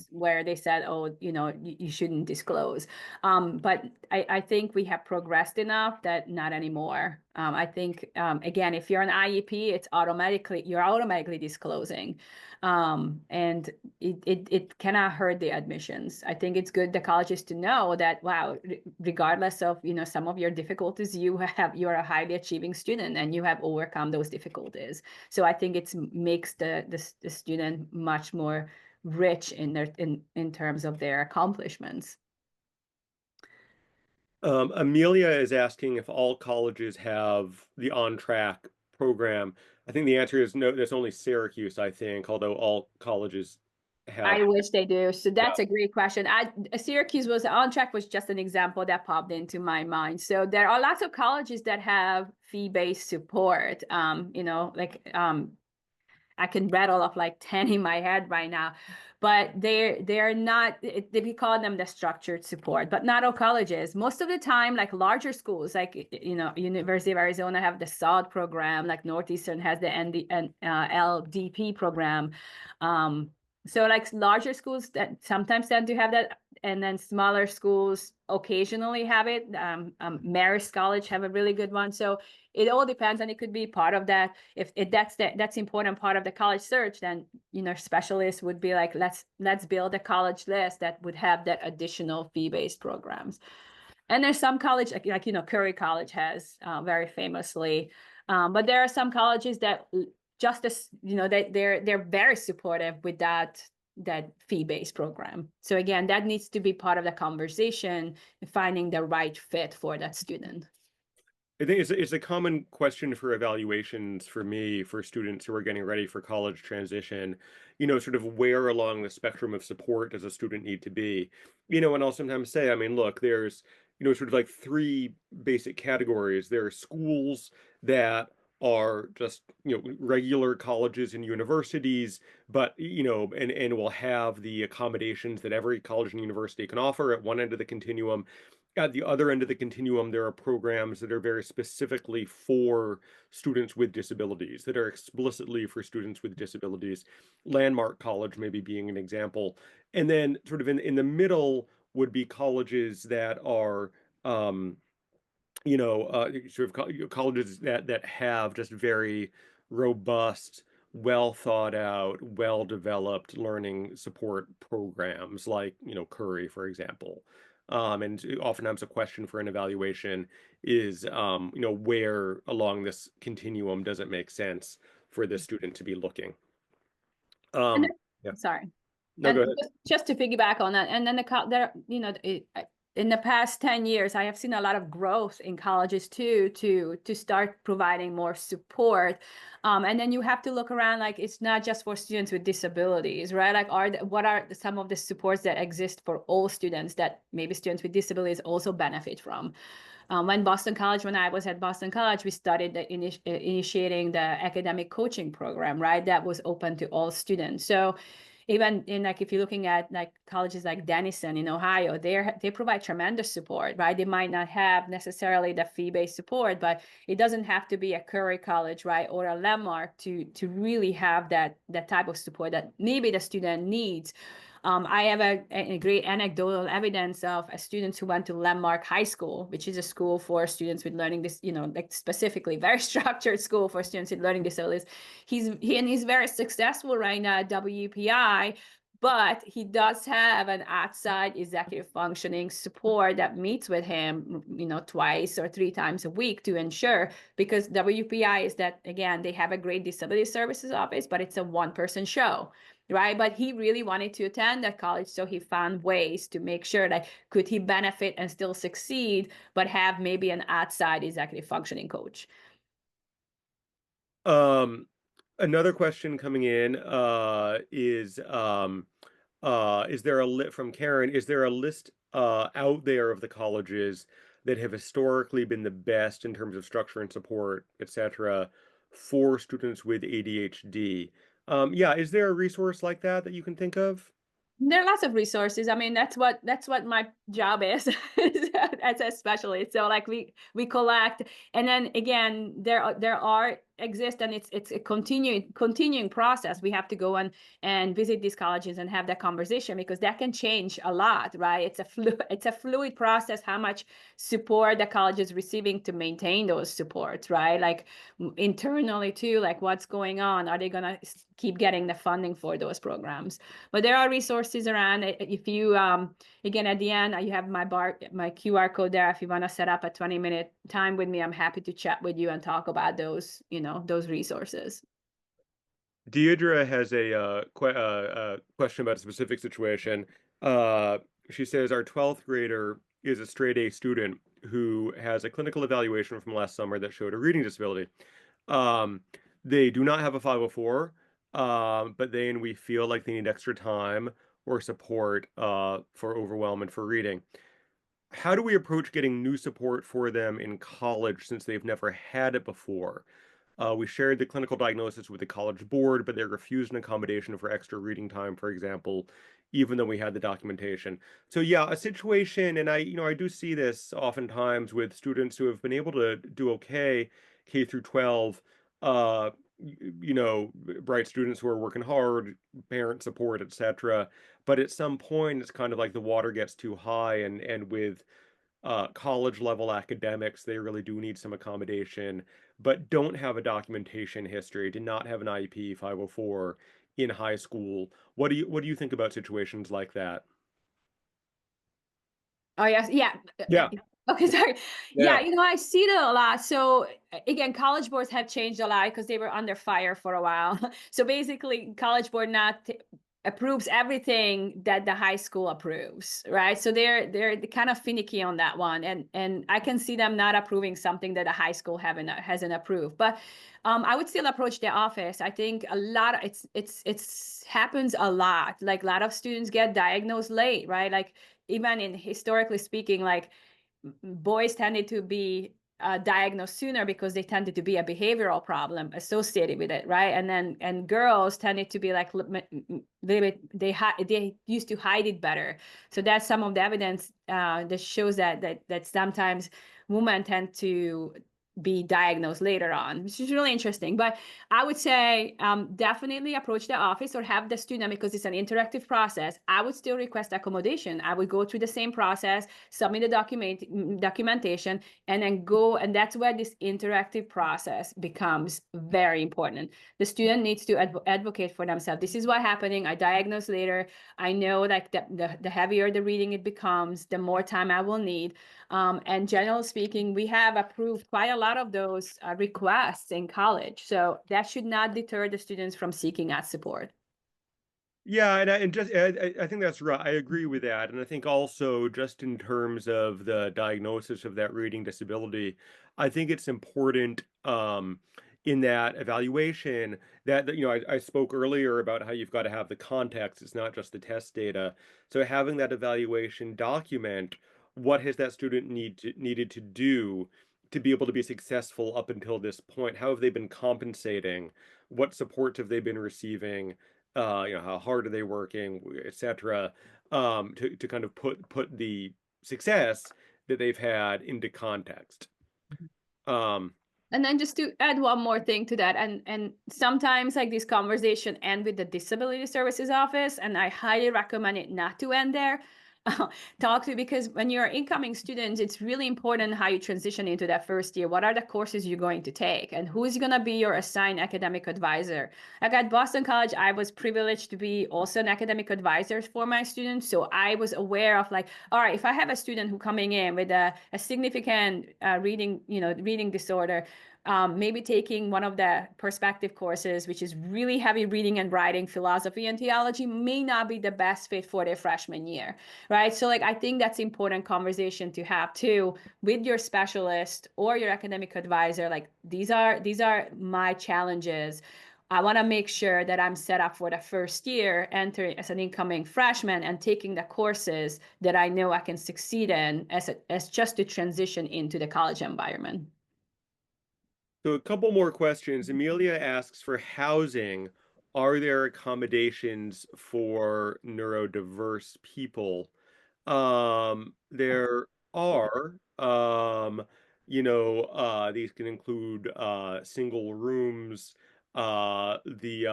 where they said, oh, you shouldn't disclose. But I think we have progressed enough that not anymore. I think, again, if you're an IEP, you're automatically disclosing. And it cannot hurt the admissions. I think it's good the colleges to know that, wow, regardless of, some of your difficulties, you're a highly achieving student and you have overcome those difficulties. So I think it makes the student much more rich in terms of their accomplishments. Amelia is asking if all colleges have the on-track program. I think the answer is no, there's only Syracuse, I think, although all colleges have. I wish they do. So Yeah. that's a great question. Syracuse was on track was just an example that popped into my mind. So there are lots of colleges that have fee-based support. I can rattle off like 10 in my head right now, but they're not, we call them the structured support, but not all colleges. Most of the time, like larger schools, like, University of Arizona have the SOD program, like Northeastern has the LDP program. So like larger schools that sometimes tend to have that, and then smaller schools occasionally have it. Marist College have a really good one. So it all depends, and it could be part of that. If that's important part of the college search, then specialists would be like, let's build a college list that would have that additional fee-based programs. And there's some college like Curry College has very famously, but there are some colleges that just as they're very supportive with that fee-based program. So again, that needs to be part of the conversation, finding the right fit for that student. I think it's a common question for evaluations for me, for students who are getting ready for college transition, sort of where along the spectrum of support does a student need to be? And I'll sometimes say, I mean, look, there's, sort of like three basic categories. There are schools that are just, regular colleges and universities, but, and will have the accommodations that every college and university can offer at one end of the continuum. At the other end of the continuum, there are programs that are very specifically for students with disabilities, that are explicitly for students with disabilities. Landmark College maybe being an example. And then sort of in the middle would be colleges that are sort of colleges that have just very robust, well thought out, well developed learning support programs, like Curry, for example. And oftentimes a question for an evaluation is, where along this continuum does it make sense for the student to be looking? And Yeah. sorry. No, And go ahead. just to piggyback on that, and then in the past 10 years, I have seen a lot of growth in colleges too, to start providing more support. And then you have to look around, like it's not just for students with disabilities, right? Like what are some of the supports that exist for all students that maybe students with disabilities also benefit from? When I was at Boston College, we started initiating the academic coaching program, right? That was open to all students. So even in like if you're looking at like colleges like Denison in Ohio, they provide tremendous support, right? They might not have necessarily the fee-based support, but it doesn't have to be a Curry College, right, or a Landmark to really have that type of support that maybe the student needs. I have a great anecdotal evidence of a student who went to Landmark High School, which is a school for students with learning this, like specifically very structured school for students with learning disabilities. He's very successful right now at WPI, but he does have an outside executive functioning support that meets with him, twice or three times a week to ensure, because WPI is that, again, they have a great disability services office, but it's a one-person show, right? But he really wanted to attend that college, so he found ways to make sure that could he benefit and still succeed, but have maybe an outside executive functioning coach. Another question coming in is there from Karen, is there a list out there of the colleges that have historically been the best in terms of structure and support, etc., for students with ADHD? Yeah, is there a resource like that you can think of? There are lots of resources. I mean, that's what my job is as a specialist. So like we collect, and then again, there are exist, and it's a continuing process. We have to go and visit these colleges and have that conversation, because that can change a lot, right? It's a fluid process, how much support the college is receiving to maintain those supports, right? Like internally too, like what's going on? Are they gonna keep getting the funding for those programs? But there are resources around. If you again, at the end, you have my QR code there. If you want to set up a 20-minute time with me, I'm happy to chat with you and talk about those, those resources. Deidre has a question about a specific situation. Uh, she says our 12th grader is a straight A student who has a clinical evaluation from last summer that showed a reading disability. Um, they do not have a 504, but then we feel like they need extra time or support for overwhelm and for reading. How do we approach getting new support for them in college since they've never had it before? We shared the clinical diagnosis with the college board, but they refused an accommodation for extra reading time, for example, even though we had the documentation. So yeah, a situation, and I do see this oftentimes with students who have been able to do okay, K through 12, bright students who are working hard, parent support, etc. But at some point, it's kind of like the water gets too high, and with college level academics, they really do need some accommodation, but don't have a documentation history, did not have an IEP 504 in high school. What do you think about situations like that? Oh yes, yeah. Yeah, Okay, sorry. Yeah, yeah. I see that a lot. So again, college boards have changed a lot because they were under fire for a while. So basically, college board not approves everything that the high school approves, right? So they're kind of finicky on that one, and I can see them not approving something that a high school hasn't approved. But I would still approach the office. I think a lot of it's happens a lot. Like a lot of students get diagnosed late, right? Like even in historically speaking, like boys tended to be diagnosed sooner because they tended to be a behavioral problem associated with it, right? And girls tended to be like little bit, they used to hide it better. So that's some of the evidence that shows that sometimes women tend to be diagnosed later on, which is really interesting. But I would say definitely approach the office or have the student, because it's an interactive process. I would still request accommodation. I would go through the same process, submit the documentation, and then go. And that's where this interactive process becomes very important. The student needs to advocate for themselves. This is what's happening. I diagnose later. I know like the heavier the reading it becomes, the more time I will need. And generally speaking, we have approved quite a lot of those requests in college. So that should not deter the students from seeking out support. Yeah, I think that's right. I agree with that, and I think also just in terms of the diagnosis of that reading disability, I think it's important in that evaluation that I spoke earlier about how you've got to have the context. It's not just the test data. So having that evaluation document what has that student needed to do to be able to be successful up until this point? How have they been compensating? What support have they been receiving? How hard are they working, etc. To kind of put the success that they've had into context. Um, And then just to add one more thing to that, and sometimes like this conversation end with the disability services office, and I highly recommend it not to end there. Talk to, because when you're incoming students, it's really important how you transition into that first year. What are the courses you're going to take, and who is going to be your assigned academic advisor? Like at Boston College, I was privileged to be also an academic advisor for my students, so I was aware of like, all right, if I have a student who coming in with a significant reading disorder, maybe taking one of the perspective courses, which is really heavy reading and writing, philosophy and theology, may not be the best fit for their freshman year, right? So like I think that's important conversation to have too with your specialist or your academic advisor. Like these are my challenges. I want to make sure that I'm set up for the first year, entering as an incoming freshman and taking the courses that I know I can succeed in as just to transition into the college environment. so a couple more questions. Amelia asks for housing. Are there accommodations for neurodiverse people? There are. These can include single rooms, the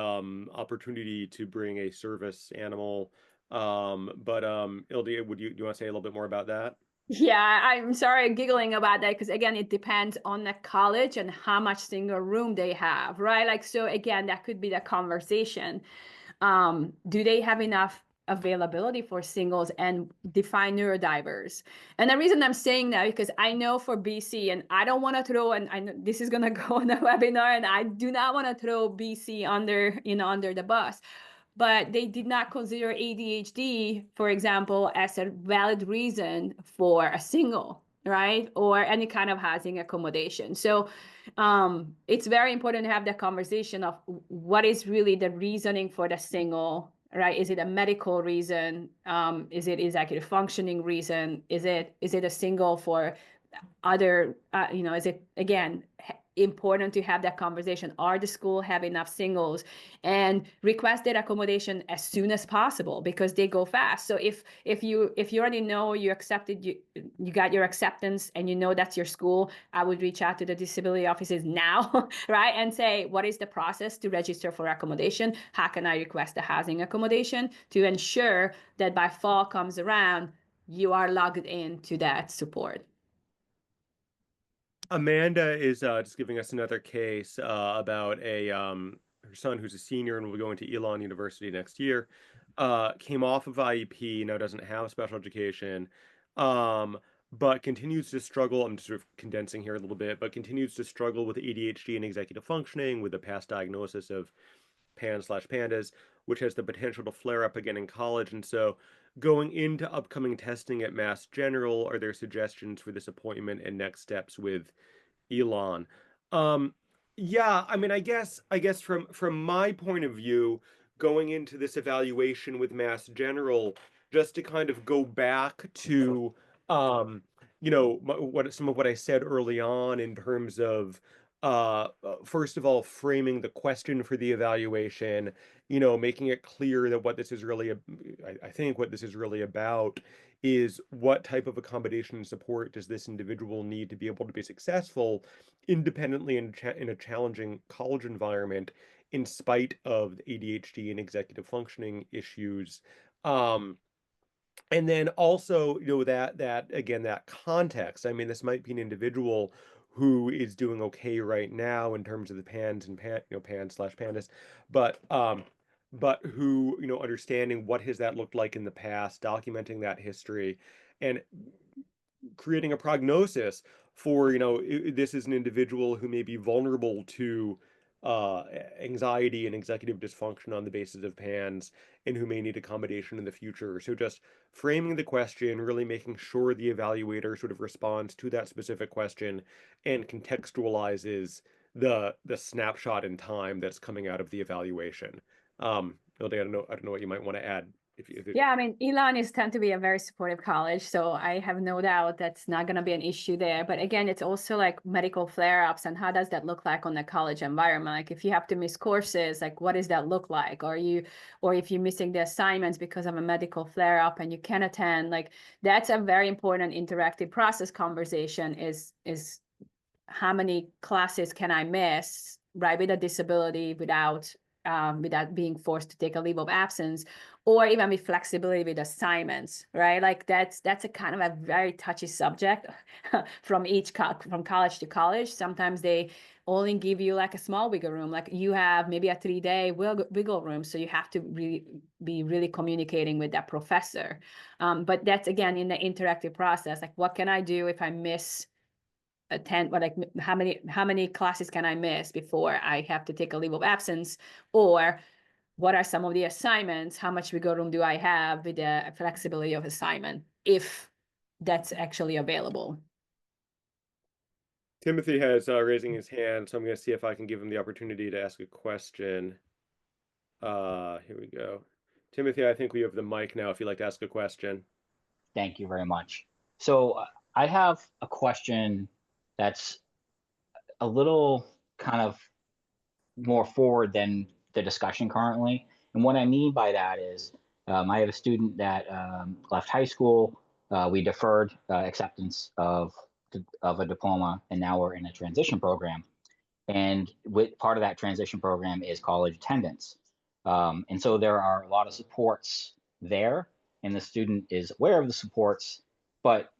opportunity to bring a service animal. Ildi, do you want to say a little bit more about that? Yeah, I'm sorry giggling about that because again, it depends on the college and how much single room they have, right? Like, so again, that could be the conversation. Do they have enough availability for singles and define neurodiverse? And the reason I'm saying that because I know for BC, and I don't want to throw, and I know this is gonna go on the webinar, and I do not want to throw BC under, under the bus, but they did not consider ADHD, for example, as a valid reason for a single, right? Or any kind of housing accommodation. So it's very important to have that conversation of what is really the reasoning for the single, right? Is it a medical reason? Is it executive functioning reason? Is it a single for other, is it again important to have that conversation? Are the school have enough singles, and request that accommodation as soon as possible because they go fast. So if you already know you accepted, you got your acceptance and you know that's your school, I would reach out to the disability offices now, right, and say, what is the process to register for accommodation? How can I request a housing accommodation to ensure that by fall comes around, you are logged into that support. Amanda is just giving us another case about a her son who's a senior and will be going to Elon University next year. Came off of IEP, now doesn't have special education, um, but continues to struggle. I'm sort of condensing here a little bit, but continues to struggle with ADHD and executive functioning with a past diagnosis of PANS/PANDAS, which has the potential to flare up again in college. And so, going into upcoming testing at Mass General, are there suggestions for this appointment and next steps with Elon? Um, yeah, I mean, I guess from my point of view, going into this evaluation with Mass General, just to kind of go back to um, what some of what I said early on in terms of first of all, framing the question for the evaluation, making it clear that what this is really, I think what this is really about is what type of accommodation and support does this individual need to be able to be successful independently in a challenging college environment in spite of the ADHD and executive functioning issues. Um, and then also, that again, that context. I mean, this might be an individual who is doing okay right now in terms of the pans and pan/pandas, but who, understanding what has that looked like in the past, documenting that history, and creating a prognosis for, this is an individual who may be vulnerable to uh, anxiety and executive dysfunction on the basis of PANS and who may need accommodation in the future. So just framing the question, really making sure the evaluator sort of responds to that specific question and contextualizes the snapshot in time that's coming out of the evaluation. Ilde, I don't know what you might want to add if Yeah, I mean, Elon is tend to be a very supportive college, so I have no doubt that's not going to be an issue there. But again, it's also like medical flare-ups, and how does that look like on the college environment? Like if you have to miss courses, like what does that look like? Or if you're missing the assignments because of a medical flare-up and you can attend, like that's a very important interactive process conversation is how many classes can I miss, right, with a disability without being forced to take a leave of absence, or even with flexibility with assignments, right? Like that's a kind of a very touchy subject from college to college. Sometimes they only give you like a small wiggle room, like you have maybe a 3-day wiggle room, so you have to be really communicating with that professor. But that's again in the interactive process, like what can I do if I miss attend, but like how many classes can I miss before I have to take a leave of absence, or what are some of the assignments, how much wiggle room do I have with the flexibility of assignment if that's actually available. Timothy has raising his hand, so I'm going to see if I can give him the opportunity to ask a question. Here we go. Timothy, I think we have the mic now if you'd like to ask a question. Thank you very much. So I have a question that's a little kind of more forward than the discussion currently. And what I mean by that is I have a student that left high school. We deferred acceptance of of a diploma, and now we're in a transition program. And with part of that transition program is college attendance. And so there are a lot of supports there, and the student is aware of the supports, but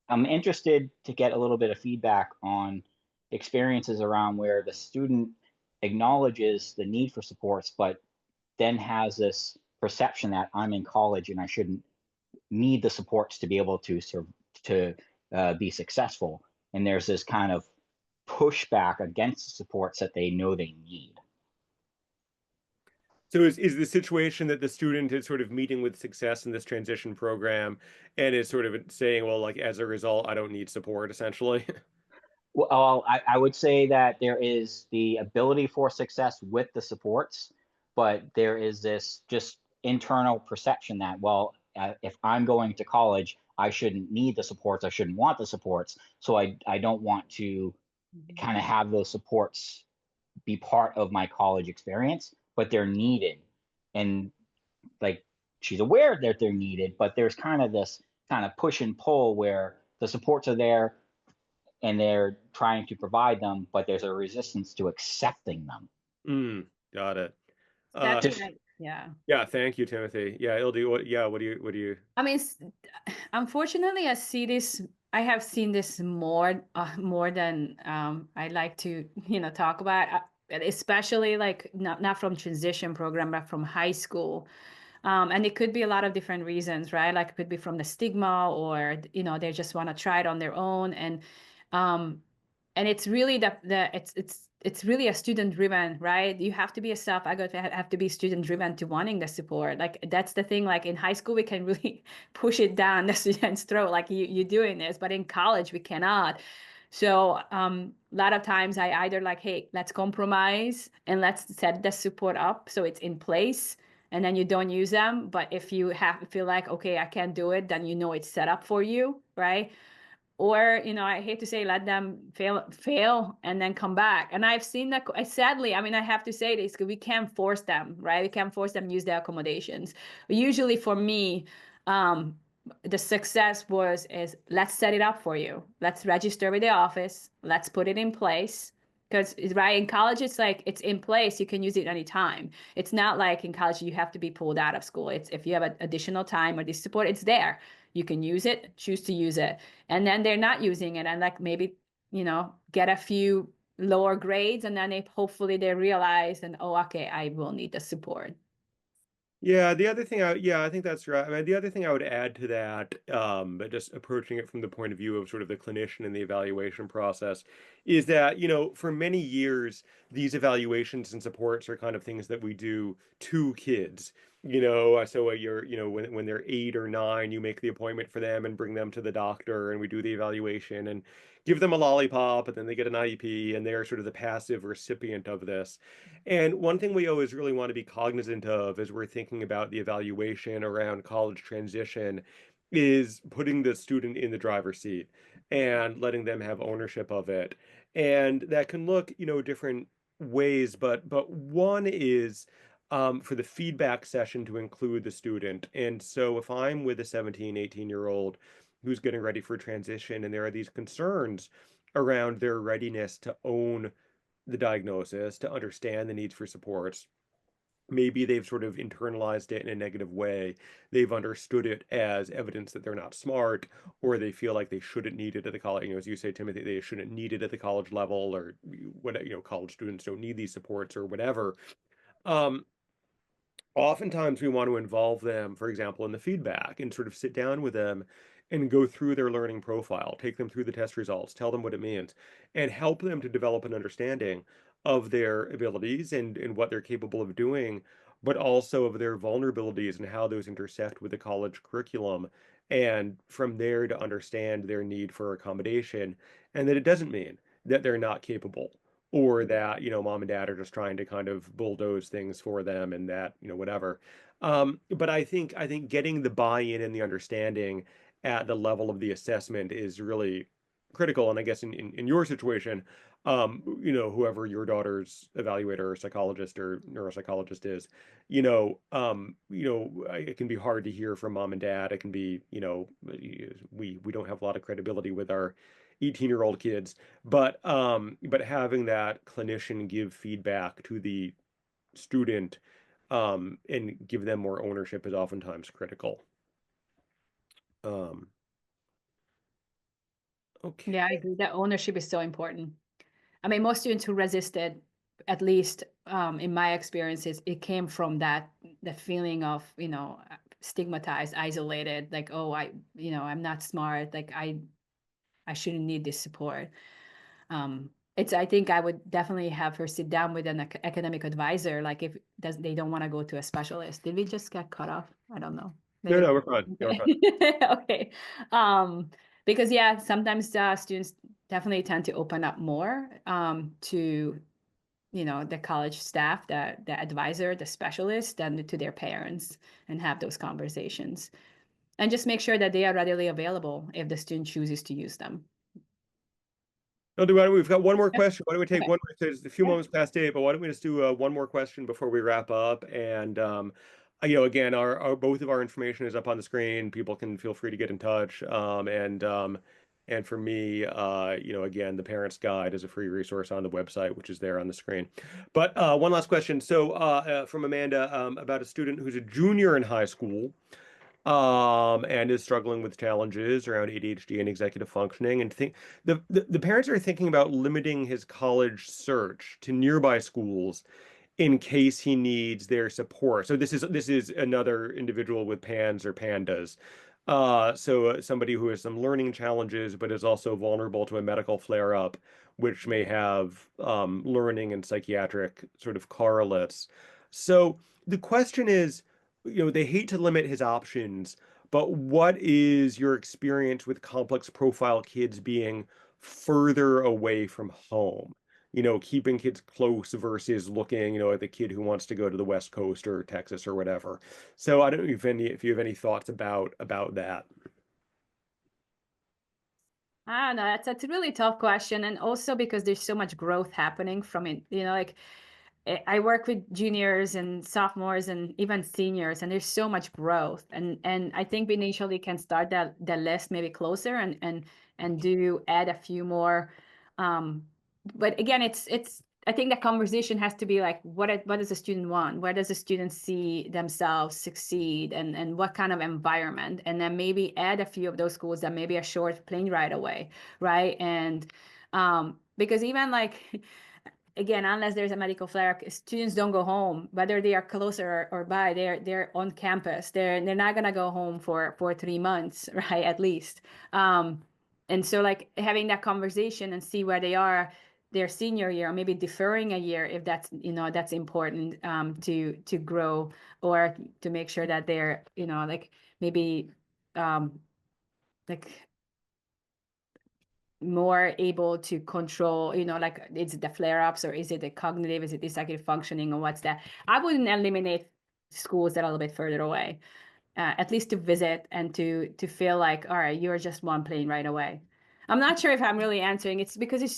I'm interested to get a little bit of feedback on experiences around where the student acknowledges the need for supports, but then has this perception that I'm in college and I shouldn't need the supports to be able to be successful. And there's this kind of pushback against the supports that they know they need. So is the situation that the student is sort of meeting with success in this transition program and is sort of saying, well, like as a result, I don't need support, essentially? Well, I would say that there is the ability for success with the supports, but there is this just internal perception that, well, if I'm going to college, I shouldn't need the supports. I shouldn't want the supports. So I don't want to kind of have those supports be part of my college experience, but they're needed. And like she's aware that they're needed, but there's kind of this kind of push and pull where the supports are there and they're trying to provide them, but there's a resistance to accepting them. Got it. That's Just right. Yeah. Yeah, thank you, Timothy. Yeah, Ildi, what do you? I mean, unfortunately, I see this. I have seen this more than I like to, talk about, especially like not from transition program, but from high school. And it could be a lot of different reasons, right? Like it could be from the stigma, or they just want to try it on their own, um, and it's really it's really a student driven, right? You have to be a self-advocate, have to be student driven to wanting the support. Like that's the thing. Like in high school, we can really push it down the student's throat, like you're doing this, but in college we cannot. So a lot of times I either like, hey, let's compromise and let's set the support up so it's in place, and then you don't use them. But if you feel like, okay, I can't do it, then it's set up for you, right? Or I hate to say, let them fail and then come back. And I've seen that. Sadly, I mean, I have to say this because we can't force them, right? We can't force them to use their accommodations. Usually for me, um, the success is let's set it up for you, let's register with the office, let's put it in place. Because right, in college it's like it's in place, you can use it anytime. It's not like in college you have to be pulled out of school. It's if you have additional time or this support, it's there, you can use it, choose to use it. And then they're not using it, and like maybe get a few lower grades, and then hopefully they realize, and oh, okay, I will need the support. Yeah, the other thing yeah, I think that's right. I mean, the other thing I would add to that, but just approaching it from the point of view of sort of the clinician and the evaluation process, is that, for many years, these evaluations and supports are kind of things that we do to kids. So when they're 8 or 9, you make the appointment for them and bring them to the doctor, and we do the evaluation and give them a lollipop, and then they get an IEP, and they're sort of the passive recipient of this. And one thing we always really want to be cognizant of as we're thinking about the evaluation around college transition is putting the student in the driver's seat and letting them have ownership of it. And that can look, different ways, but one is for the feedback session to include the student. And so if I'm with a 17, 18-year-old who's getting ready for transition and there are these concerns around their readiness to own the diagnosis, to understand the needs for supports. Maybe they've sort of internalized it in a negative way. They've understood it as evidence that they're not smart, or they feel like they shouldn't need it at the college. As you say, Timothy, they shouldn't need it at the college level, or what, college students don't need these supports or whatever. Um, Oftentimes we want to involve them, for example, in the feedback and sort of sit down with them and go through their learning profile, take them through the test results, tell them what it means, and help them to develop an understanding of their abilities and what they're capable of doing, but also of their vulnerabilities and how those intersect with the college curriculum. And from there to understand their need for accommodation, and that it doesn't mean that they're not capable or that mom and dad are just trying to kind of bulldoze things for them and that whatever. But I think getting the buy-in and the understanding at the level of the assessment is really critical. And I guess in your situation, whoever your daughter's evaluator or psychologist or neuropsychologist is, it can be hard to hear from mom and dad. It can be we don't have a lot of credibility with our 18-year-old kids, but having that clinician give feedback to the student and give them more ownership is oftentimes critical. Um, okay. Yeah, I agree. That ownership is so important. I mean, most students who resisted, at least in my experiences, it came from that feeling of, stigmatized, isolated, like, oh, I'm not smart, like I shouldn't need this support. I think I would definitely have her sit down with an academic advisor, like if they don't want to go to a specialist. Did we just get cut off? I don't know. No, Maybe. no, we're fine. Yeah, we're fine. Okay. Okay. Because yeah, sometimes students definitely tend to open up more to the college staff, the advisor, the specialist, than to their parents, and have those conversations. And just make sure that they are readily available if the student chooses to use them. No, we've got one more Yep. question. Why don't we take Okay. one? It's a few Yeah. moments past 8, but why don't we just do one more question before we wrap up? And again, our both of our information is up on the screen. People can feel free to get in touch. And for me, again, the Parents Guide is a free resource on the website, which is there on the screen. But one last question. So from Amanda, about a student who's a junior in high school, and is struggling with challenges around ADHD and executive functioning, and think the parents are thinking about limiting his college search to nearby schools in case he needs their support. So this is another individual with PANS or PANDAS. So somebody who has some learning challenges, but is also vulnerable to a medical flare-up, which may have learning and psychiatric sort of correlates. So the question is, they hate to limit his options, but what is your experience with complex profile kids being further away from home? Keeping kids close versus looking, at the kid who wants to go to the West Coast or Texas or whatever. So I don't know if you have any thoughts about that. I don't know. That's a really tough question. And also because there's so much growth happening from it, like I work with juniors and sophomores and even seniors, and there's so much growth. And I think we initially can start the list maybe closer and do add a few more. Um, but again, it's I think the conversation has to be like, what does the student want? Where does the student see themselves succeed, and what kind of environment? And then maybe add a few of those schools that maybe a short plane ride away, right? And because even like again, unless there's a medical flare, students don't go home, whether they are closer or by. They're on campus. They're not gonna go home for 3 months, right? At least. And so like having that conversation and see where they are their senior year, or maybe deferring a year if that's important to grow, or to make sure that they're like maybe like more able to control, like is it the flare-ups, or is it the cognitive, is it the executive functioning, or what's that? I wouldn't eliminate schools that are a little bit further away, at least to visit and to feel like, all right, you're just one plane right away. I'm not sure if I'm really answering. It's because it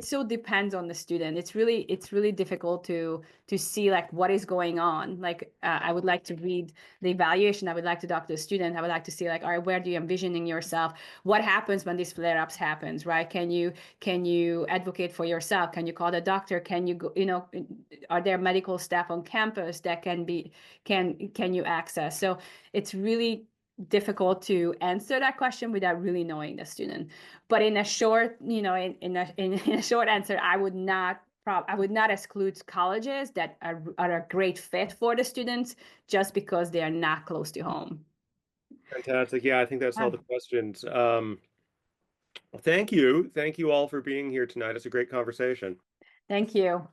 so depends on the student. It's really difficult to see like what is going on. Like I would like to read the evaluation. I would like to talk to the student. I would like to see like, all right, where do you envisioning yourself? What happens when these flare-ups happens, right? Can you advocate for yourself? Can you call the doctor? Can you go, are there medical staff on campus that can you access? So it's really difficult to answer that question without really knowing the student. But in a short, in a short answer, I would not exclude colleges that are a great fit for the students just because they are not close to home. Fantastic. Yeah, I think that's all Yeah. the questions. Thank you. Thank you all for being here tonight. It's a great conversation. Thank you.